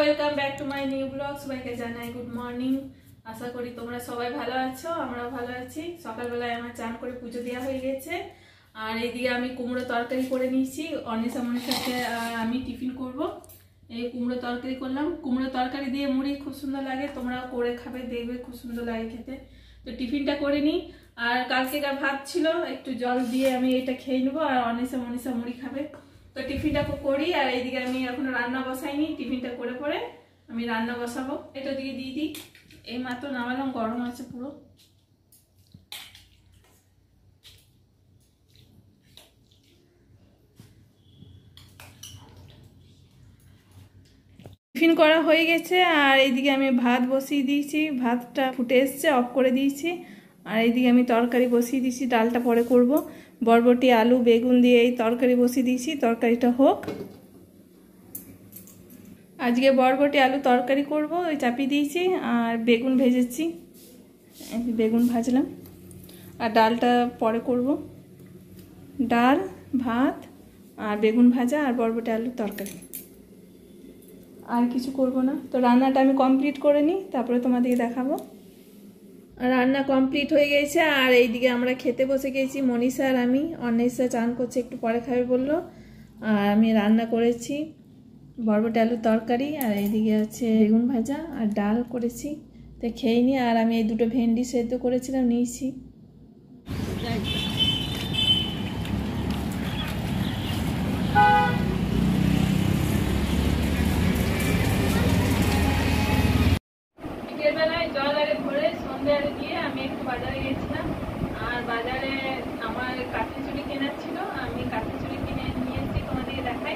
Welcome back to my new blog. সবাইকে জানাই good morning. আশা করি তোমরা সবাই ভালো আছো, আমরাও ভালো আছি। সকালবেলায় আমার চান করে পুজো দেওয়া হয়ে গেছে। আর এইদিকে আমি কুমড়ো তরকারি করে নিয়েছি। অনিশামনির সাথে আমি টিফিন করব। এই কুমড়ো তরকারি করলাম। কুমড়ো তরকারি দিয়ে মুড়ি খুব সুন্দর লাগে, তোমরাও করে খাবে, দেখবে খুব সুন্দর লাগে খেতে। তো টিফিনটা করে নিই। আর কালকেকার ভাত ছিল, একটু জল দিয়ে আমি এটা খেয়ে নেবো। আর মনীষা মুড়ি খাবে। তো টিফিনটা করি। আর এইদিকে আমি এখনো রান্না বসাইনি, টিফিনটা করে পরে আমি রান্না বসাবো। এটা দিকে দিয়ে দিই। এই মাত্র নামালাম, গরম আছে পুরো। টিফিন করা হয়ে গেছে। আর এইদিকে আমি ভাত বসিয়ে দিয়েছি, ভাতটা ফুটে এসছে, অফ করে দিয়েছি। আর এইদিকে আমি তরকারি বসিয়ে দিয়েছি, ডালটা পরে করব। বরবটি আলু বেগুন দিয়ে এই তরকারি বসিয়ে দিয়েছি, তরকারিটা হোক। আজকে বরবটি আলু তরকারি করব, ওই চাপিয়ে দিয়েছি। আর বেগুন ভেজেছি, বেগুন ভাজলাম। আর ডালটা পরে করব। ডাল ভাত আর বেগুন ভাজা আর বরবটি আলু তরকারি, আর কিছু করব না। তো রান্নাটা আমি কমপ্লিট করে নিই, তারপরে তোমাদেরকে দেখাবো। রান্না কমপ্লিট হয়ে গেছে। আর এইদিকে আমরা খেতে বসে গেছি, মনীষা আর আমি। অন্বেষা চান করছে, একটু পরে খাবে বললো। আর আমি রান্না করেছি বরবটি আলুর তরকারি, আর এইদিকে আছে বেগুন ভাজা আর ডাল করেছি। তো খেয়ে নিই। আর আমি এই দুটো ভেন্ডি সেদ্ধ করেছিলাম, নিয়েছি। বিকেলবেলায় জল আরে ভরে সন্ধ্যে আরে দিয়ে আমি একটু বাজারে গেছিলাম। আর বাজারে আমার কাঠি চুড়ি কেনার ছিল, আমি কাঠি চুড়ি কিনে নিয়ে এসেছি, তোমাদেরকে দেখাই।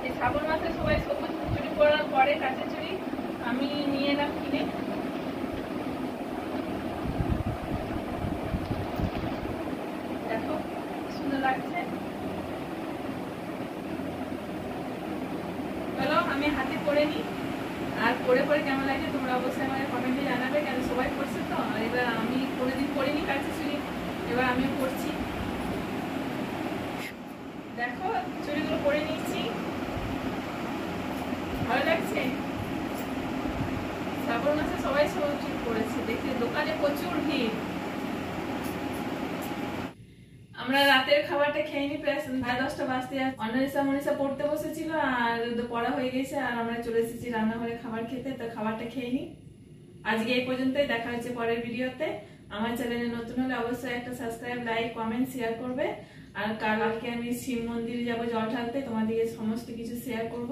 এই শ্রাবণ মাসে সবাই সবুজ চুড়ি পরে কাঠি চুড়ি, আমি নিয়ে এলাম কিনে। দেখো সুন্দর লাগছে। চলো আমি হাতে করে নিই। আর পরে কেমন লাগে তোমরা অবশ্যই আমাকে কমেন্টে জানাবে, কেন সবাই পড়ছে। তো এবার আমি কোনোদিন পড়িনি কাছে চুড়ি, এবার আমিও পড়ছি। দেখো চুড়িগুলো পরে নিচ্ছি, ভালো লাগছে। শ্রাবণ মাসে সবাই সবুজ চুড়ি পরেছে, দেখে দোকানে প্রচুর ভিড়। আমরা রাতের খাবারটা খেয়ে নি, প্রায় 10:30 বাজতে যাচ্ছে। মনীষা পড়তে বসেছিল, আর পড়া হয়ে গেছে। আর আমরা চলে এসেছি রান্নাঘরে খাবার খেতে। তো খাবারটা খেয়ে নি। আজকে এই পর্যন্তই, দেখা হচ্ছে পরের ভিডিওতে। আমার চ্যানেলে নতুন হলে অবশ্যই একটা সাবস্ক্রাইব, লাইক, কমেন্ট, শেয়ার করবে। আর কালকে আমি শিব মন্দিরে যাবো জল ঢালতে, তোমাদেরকে সমস্ত কিছু শেয়ার করব।